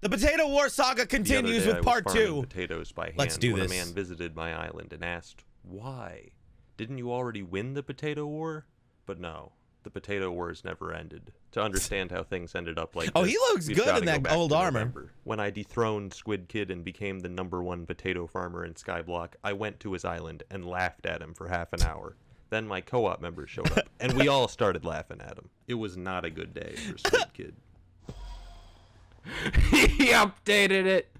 The Potato War saga continues with part 2. Potatoes by hand. Let's do when this. A man visited my island and asked, "Why? Didn't you already win the Potato War?" But no, the Potato Wars never ended. To understand how things ended up like oh, this, he looks good in that old armor. November. When I dethroned Squid Kid and became the #1 potato farmer in Skyblock, I went to his island and laughed at him for half an hour. Then my co-op members showed up, and we all started laughing at him. It was not a good day for Squid Kid. He updated it.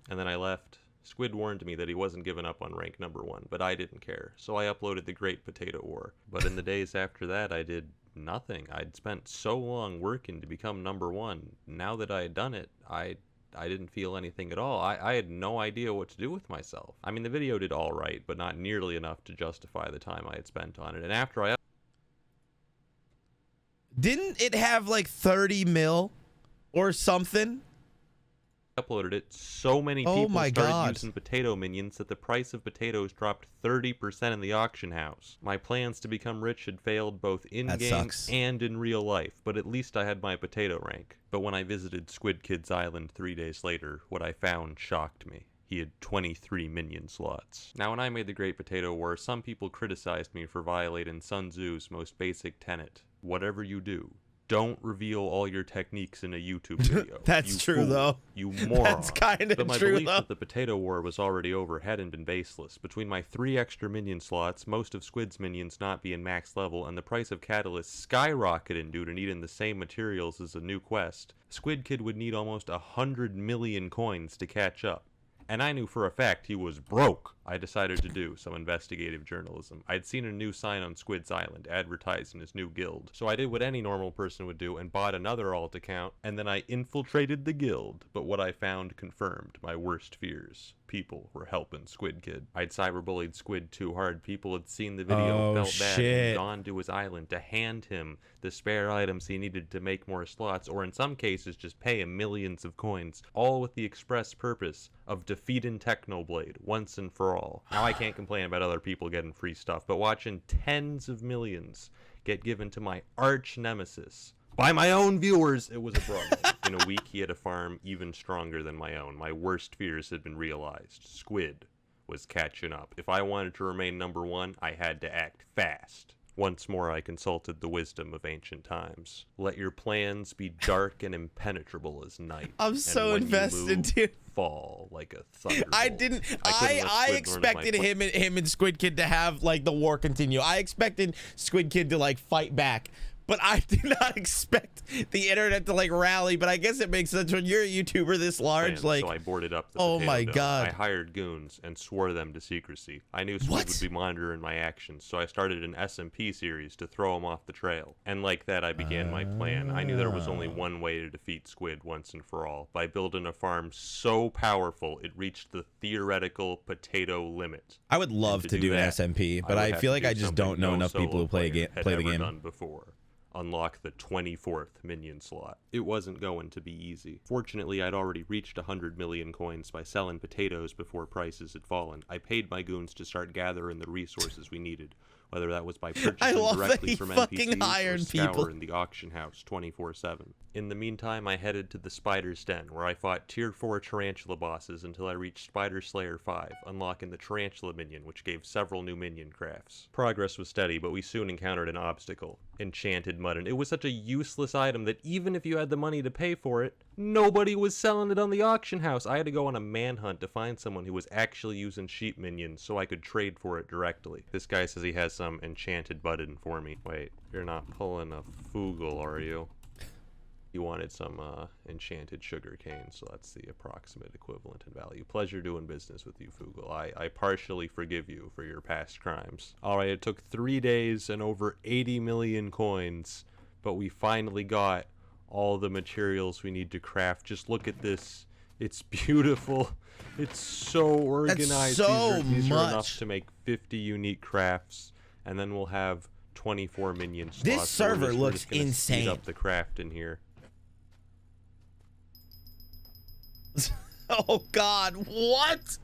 And then I left. Squid warned me that he wasn't giving up on rank #1, but I didn't care, so I uploaded the Great Potato War. But in the days after that, I did nothing. I'd spent so long working to become #1. Now that I had done it, I didn't feel anything at all. I had no idea what to do with myself. I mean, the video did all right, but not nearly enough to justify the time I had spent on it. And after I Didn't it have like 30 mil or something? uploaded it, so many people started God. using potato minions that the price of potatoes dropped 30% in the auction house. My plans to become rich had failed both in-game and in real life, but at least I had my potato rank. But when I visited Squid Kid's island 3 days later, what I found shocked me. He had 23 minion slots. Now, when I made the Great Potato War, some people criticized me for violating Sun Tzu's most basic tenet. Whatever you do, don't reveal all your techniques in a YouTube video. That's true, though. You moron. That's kind of true, But my belief though. that the Potato War was already over hadn't been baseless. Between my 3 extra minion slots, most of Squid's minions not being max level, and the price of catalysts skyrocketing due to needing the same materials as a new quest, Squid Kid would need almost 100 million coins to catch up. And I knew for a fact he was broke. I decided to do some investigative journalism. I'd seen a new sign on Squid's Island advertising his new guild. So I did what any normal person would do and bought another alt account, and then I infiltrated the guild. But what I found confirmed my worst fears. People were helping Squid Kid. I'd cyberbullied Squid too hard. People had seen the video, felt bad, and gone to his island to hand him the spare items he needed to make more slots, or in some cases just pay him millions of coins, all with the express purpose of defeating Technoblade once and for all. Now, I can't complain about other people getting free stuff, but watching tens of millions get given to my arch nemesis by my own viewers, it was a problem. In a week, he had a farm even stronger than my own. My worst fears had been realized. Squid was catching up. If I wanted to remain #1, I had to act fast. Once more, I consulted the wisdom of ancient times. Let your plans be dark and impenetrable as night. I'm so invested, dude. Fall like a thunderbolt. I expected him and Squid Kid to have like the war continue. I expected Squid Kid to like fight back. But I did not expect the internet to like rally. But I guess it makes sense when you're a YouTuber this large. Like, so I boarded up the oh potato my dome. God! I hired goons and swore them to secrecy. I knew Squid would be monitoring my actions, so I started an SMP series to throw him off the trail. And like that, I began my plan. I knew there was only one way to defeat Squid once and for all: by building a farm so powerful it reached the theoretical potato limit. I would love to do an SMP, but I feel like I just don't know enough people who play the game. Done before. Unlock the 24th minion slot. It wasn't going to be easy. Fortunately, I'd already reached 100 million coins by selling potatoes before prices had fallen. I paid my goons to start gathering the resources we needed, whether that was by purchasing directly from NPCs or scouring the auction house 24/7. In the meantime, I headed to the Spider's Den, where I fought Tier 4 Tarantula bosses until I reached Spider Slayer 5, unlocking the Tarantula minion, which gave several new minion crafts. Progress was steady, but we soon encountered an obstacle: enchanted mutton. It was such a useless item that even if you had the money to pay for it, nobody was selling it on the auction house. I had to go on a manhunt to find someone who was actually using sheep minions so I could trade for it directly. This guy says he has some enchanted button for me. Wait, you're not pulling a Foogle, are you? You wanted some enchanted sugar cane, so that's the approximate equivalent in value. Pleasure doing business with you, Foogle. I partially forgive you for your past crimes. Alright, it took 3 days and over 80 million coins, but we finally got all the materials we need to craft. Just look at this. It's beautiful. It's so organized. That's so these are much. enough to make 50 unique crafts, and then we'll have 24 minion slots. This server looks insane. Speed up the craft in here. Oh God, what?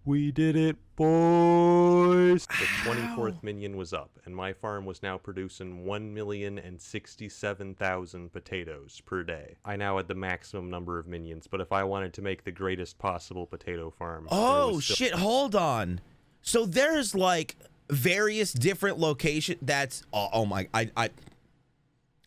We did it. boys. The 24th minion was up, and my farm was now producing 1,067,000 potatoes per day. I now had the maximum number of minions, but if I wanted to make the greatest possible potato farm... Oh, shit, hold on. So there's, like, various different locations. That's... Oh my...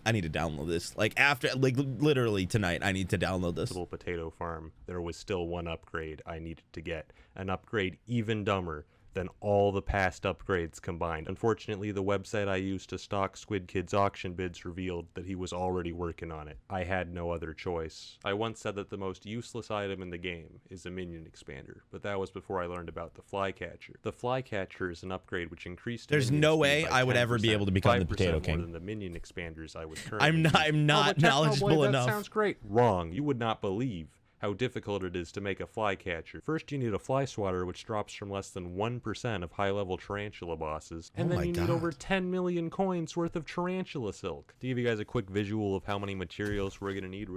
I need to download this. Like, after... Like, literally tonight, I need to download this. Potato farm, there was still one upgrade I needed to get. An upgrade even dumber than all the past upgrades combined. Unfortunately, the website I used to stock Squid Kid's auction bids revealed that he was already working on it. I had no other choice. I once said that the most useless item in the game is a minion expander, but that was before I learned about the flycatcher. The flycatcher is an upgrade which increased... There's no way I would ever be able to become the Potato King. More than the minion expanders I was currently I'm not knowledgeable enough. That sounds great. Wrong. You would not believe how difficult it is to make a flycatcher. First, you need a fly swatter, which drops from less than 1% of high-level tarantula bosses, and then you need over 10 million coins worth of tarantula silk. To give you guys a quick visual of how many materials we're gonna need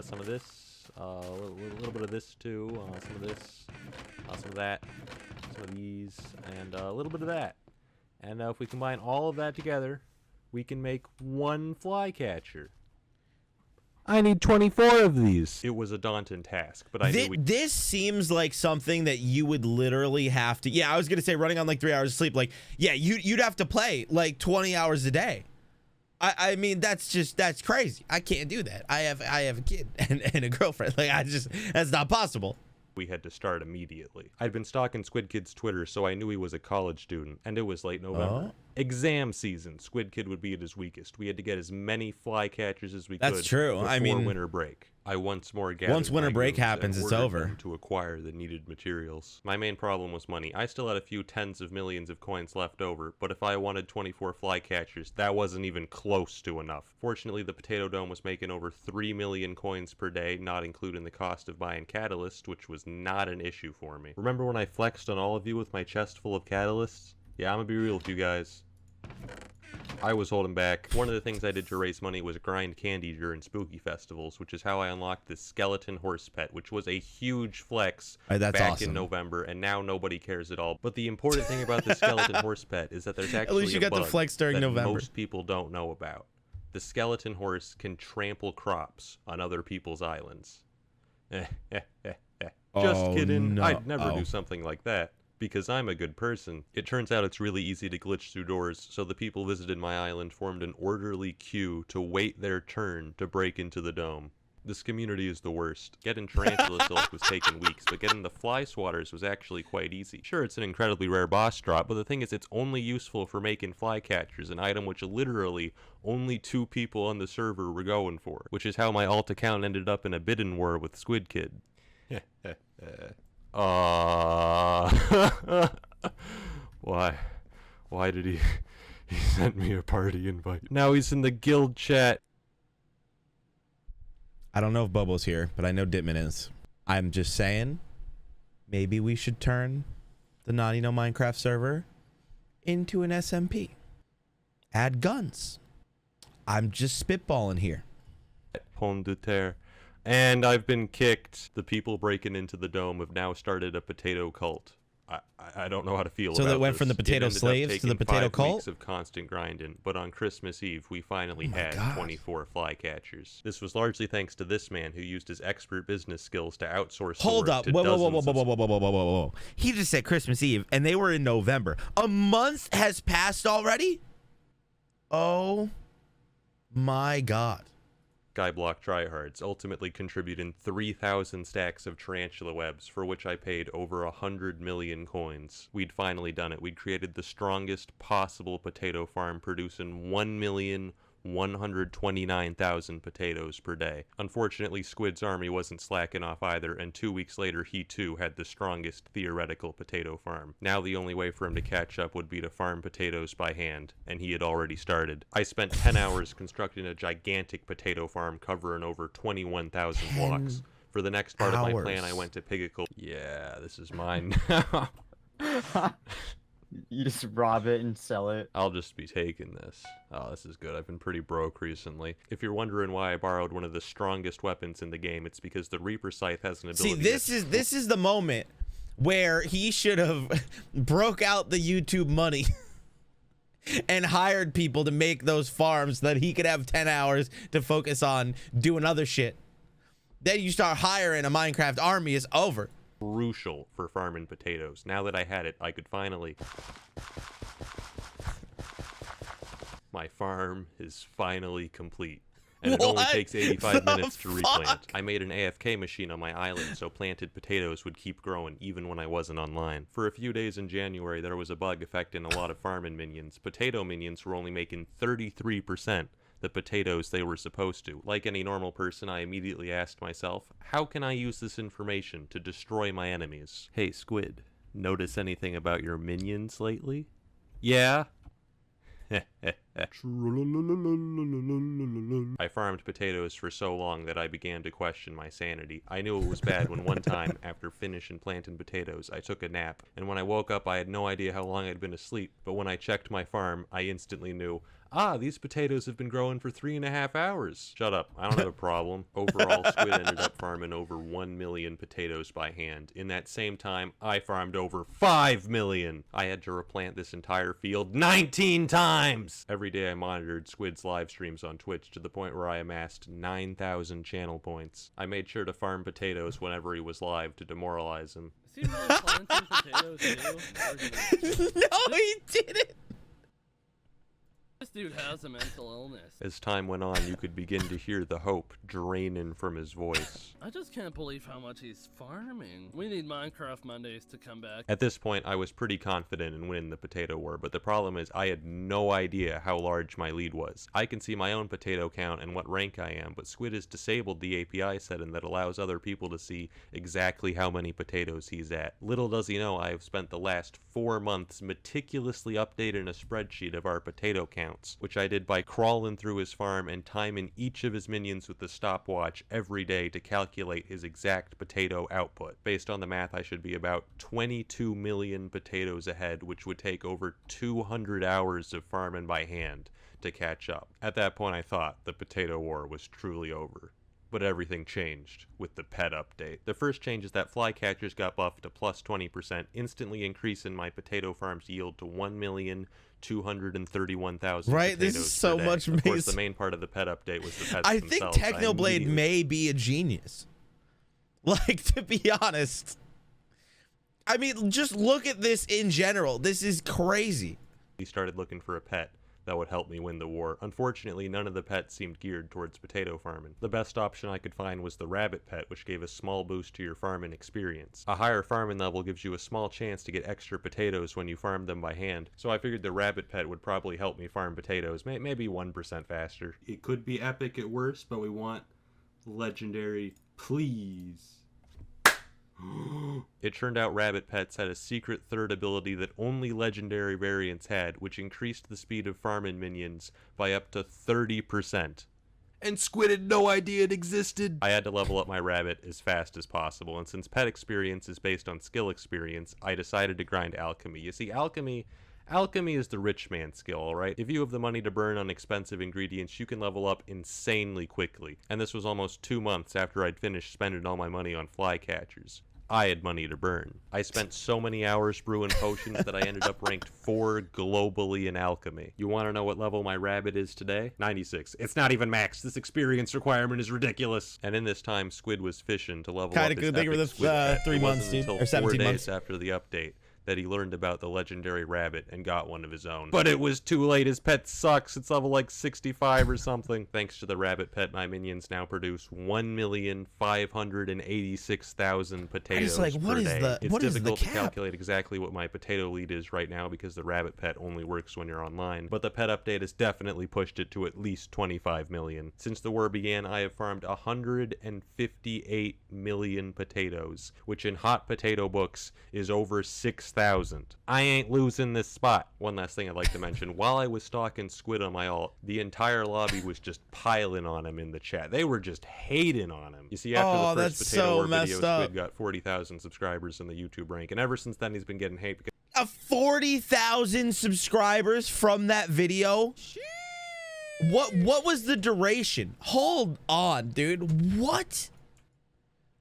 some of this, a little bit of this too, some of this, some of that, some of these, and a little bit of that. And if we combine all of that together, we can make one flycatcher. I need 24 of these. It was a daunting task, but I knew this seems like something that you would literally have to... Yeah, I was going to say running on like 3 hours of sleep. Like, yeah, you'd have to play like 20 hours a day. I mean, that's crazy. I can't do that. I have a kid and a girlfriend. Like, that's not possible. We had to start immediately. I'd been stalking Squid Kid's Twitter, so I knew he was a college student, and it was late November. Exam season. Squid Kid would be at his weakest. We had to get as many flycatchers as we could. That's true. Before winter break. I once more gathered once winter break happens, it's over. To acquire the needed materials. My main problem was money. I still had a few tens of millions of coins left over, but if I wanted 24 flycatchers, that wasn't even close to enough. Fortunately, the Potato Dome was making over 3 million coins per day, not including the cost of buying catalyst, which was not an issue for me. Remember when I flexed on all of you with my chest full of catalysts? Yeah, I'm gonna be real with you guys. I was holding back. One of the things I did to raise money was grind candy during spooky festivals, which is how I unlocked this skeleton horse pet, which was a huge flex back in November, and now nobody cares at all. But the important thing about the skeleton horse pet is that there's actually at least you got the flex during November. Most people don't know about. The skeleton horse can trample crops on other people's islands. Just kidding. No. I'd never do something like that. Because I'm a good person. It turns out it's really easy to glitch through doors, so the people visited my island formed an orderly queue to wait their turn to break into the dome. This community is the worst. Getting tarantula silk was taking weeks, but getting the fly swatters was actually quite easy. Sure, it's an incredibly rare boss drop, but the thing is it's only useful for making flycatchers, an item which literally only 2 people on the server were going for, which is how my alt account ended up in a bidding war with Squid Kid. Why did he sent me a party invite? Now he's in the guild chat. I don't know if Bobo's here, but I know Ditman is. I'm just saying, maybe we should turn the Naughty No Minecraft server into an SMP. Add guns. I'm just spitballing here. Pomme de terre. And I've been kicked. The people breaking into the dome have now started a potato cult. I don't know how to feel about this. So that went from the potato slaves to the potato cult? 5 weeks of constant grinding, but on Christmas Eve, we finally had 24 flycatchers. This was largely thanks to this man who used his expert business skills to outsource Hold up. Whoa. He just said Christmas Eve, and they were in November. A month has passed already? Oh, my God. Skyblock tryhards, ultimately contributing 3,000 stacks of tarantula webs, for which I paid over 100 million coins. We'd finally done it. We'd created the strongest possible potato farm, producing 1,129,000 potatoes per day. Unfortunately, Squid's army wasn't slacking off either, and 2 weeks later he too had the strongest theoretical potato farm. Now the only way for him to catch up would be to farm potatoes by hand, and he had already started. I spent 10 hours constructing a gigantic potato farm covering over 21,000 blocks. For the next part of my plan, I went to Pigacle. Yeah, this is mine now. You just rob it and sell it. I'll just be taking this. Oh, this is good. I've been pretty broke recently. If you're wondering why I borrowed one of the strongest weapons in the game, it's because the Reaper Scythe has an ability. See, this is the moment where he should have broke out the YouTube money and hired people to make those farms that he could have 10 hours to focus on doing other shit. Then you start hiring a Minecraft army, it's over. Crucial for farming potatoes. Now that I had it, I could finally... My farm is finally complete. And it only takes 85 minutes to replant. I made an AFK machine on my island so planted potatoes would keep growing even when I wasn't online. For a few days in January, there was a bug affecting a lot of farming minions. Potato minions were only making 33% the potatoes they were supposed to. Like any normal person, I immediately asked myself, how can I use this information to destroy my enemies? Hey, Squid, notice anything about your minions lately? Yeah? I farmed potatoes for so long that I began to question my sanity. I knew it was bad when one time, after finishing planting potatoes, I took a nap, and when I woke up I had no idea how long I'd been asleep, but when I checked my farm, I instantly knew, these potatoes have been growing for 3.5 hours. Shut up, I don't have a problem. Overall, Squid ended up farming over 1 million potatoes by hand. In that same time, I farmed over 5 million. I had to replant this entire field 19 times! Every day I monitored Squid's live streams on Twitch to the point where I amassed 9,000 channel points. I made sure to farm potatoes whenever he was live to demoralize him. Is he really planting potatoes too? No, he didn't! This dude has a mental illness. As time went on, you could begin to hear the hope draining from his voice. I just can't believe how much he's farming. We need Minecraft Mondays to come back. At this point, I was pretty confident in winning the potato war, but the problem is I had no idea how large my lead was. I can see my own potato count and what rank I am, but Squid has disabled the API setting that allows other people to see exactly how many potatoes he's at. Little does he know I have spent the last 4 months meticulously updating a spreadsheet of our potato count, which I did by crawling through his farm and timing each of his minions with the stopwatch every day to calculate his exact potato output. Based on the math, I should be about 22 million potatoes ahead, which would take over 200 hours of farming by hand to catch up. At that point, I thought the potato war was truly over. But everything changed with the pet update. The first change is that flycatchers got buffed to plus 20%, instantly increasing my potato farm's yield to 1,231,000 Right, this is so much. Of course, the main part of the pet update was the pets I themselves. think Technoblade may be a genius. Like, to be honest. I mean, just look at this in general. This is crazy. He started looking for a pet that would help me win the war. Unfortunately, none of the pets seemed geared towards potato farming. The best option I could find was the rabbit pet, which gave a small boost to your farming experience. A higher farming level gives you a small chance to get extra potatoes when you farm them by hand, so I figured the rabbit pet would probably help me farm potatoes, maybe 1% faster. It could be epic at worst, but we want legendary, please. It turned out rabbit pets had a secret third ability that only legendary variants had, which increased the speed of farming minions by up to 30%. And Squid had no idea it existed! I had to level up my rabbit as fast as possible, and since pet experience is based on skill experience, I decided to grind alchemy. You see, alchemy is the rich man skill, alright? If you have the money to burn on expensive ingredients, you can level up insanely quickly. And this was almost 2 months after I'd finished spending all my money on flycatchers. I had money to burn. I spent so many hours brewing potions that I ended up ranked 4 globally in alchemy. You want to know what level my rabbit is today? 96. It's not even max. This experience requirement is ridiculous. And in this time, Squid was fishing to level up his Kinda good thing for epic squid pet. 3 It months, wasn't dude. until Or 17 4 months. days after the update that he learned about the legendary rabbit and got one of his own. But it was too late. His pet sucks. It's level like 65 or something. Thanks to the rabbit pet, my minions now produce 1,586,000 potatoes like, what per is day. the- It's what is the difficult to cap? calculate exactly what my potato lead is right now because the rabbit pet only works when you're online, but the pet update has definitely pushed it to at least 25 million. Since the war began, I have farmed 158 million potatoes, which in hot potato books is over 6,000. I ain't losing this spot. One last thing I'd like to mention. While I was stalking Squid on my alt, the entire lobby was just piling on him in the chat. They were just hating on him. You see, after the first Potato War video, Squid got 40,000 subscribers in the YouTube rank, and ever since then he's been getting hate because 40,000 subscribers from that video? What was the duration? Hold on, dude. What?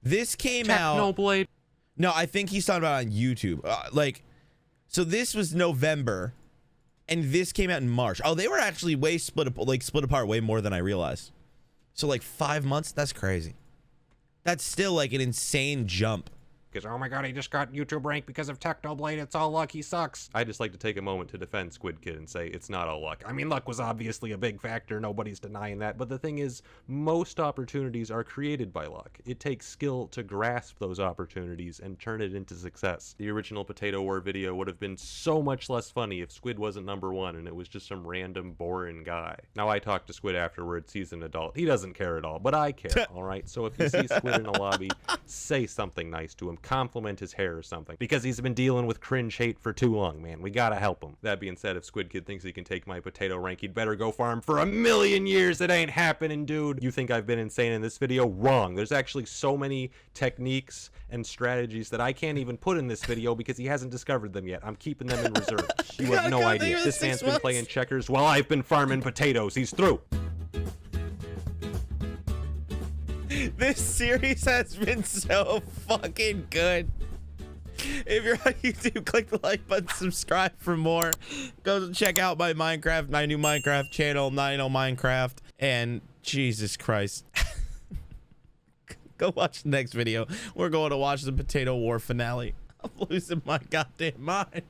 This came out. Technoblade. No, I think he's talking about on YouTube. Like, so this was November, and this came out in March. Oh, they were actually way split apart way more than I realized. So like 5 months. That's crazy. That's still like an insane jump. Because, oh my god, he just got YouTube rank because of Technoblade. It's all luck. He sucks. I just like to take a moment to defend Squid Kid and say it's not all luck. I mean, luck was obviously a big factor. Nobody's denying that. But the thing is, most opportunities are created by luck. It takes skill to grasp those opportunities and turn it into success. The original Potato War video would have been so much less funny if Squid wasn't #1 and it was just some random boring guy. Now, I talked to Squid afterwards. He's an adult. He doesn't care at all, but I care, all right? So if you see Squid in a lobby, say something nice to him. Compliment his hair or something, because he's been dealing with cringe hate for too long, man. We gotta help him. That being said, if Squid Kid thinks he can take my potato rank, he'd better go farm for 1,000,000 years. It ain't happening, dude. You think I've been insane in this video? Wrong. There's actually so many techniques and strategies that I can't even put in this video because he hasn't discovered them yet. I'm keeping them in reserve. You have no idea. This man's been playing checkers while I've been farming potatoes. He's through. This series has been so fucking good. If you're on YouTube, click the like button, subscribe for more. Go check out my new Minecraft channel, 90 Minecraft. And Jesus Christ. Go watch the next video. We're going to watch the Potato War finale. I'm losing my goddamn mind.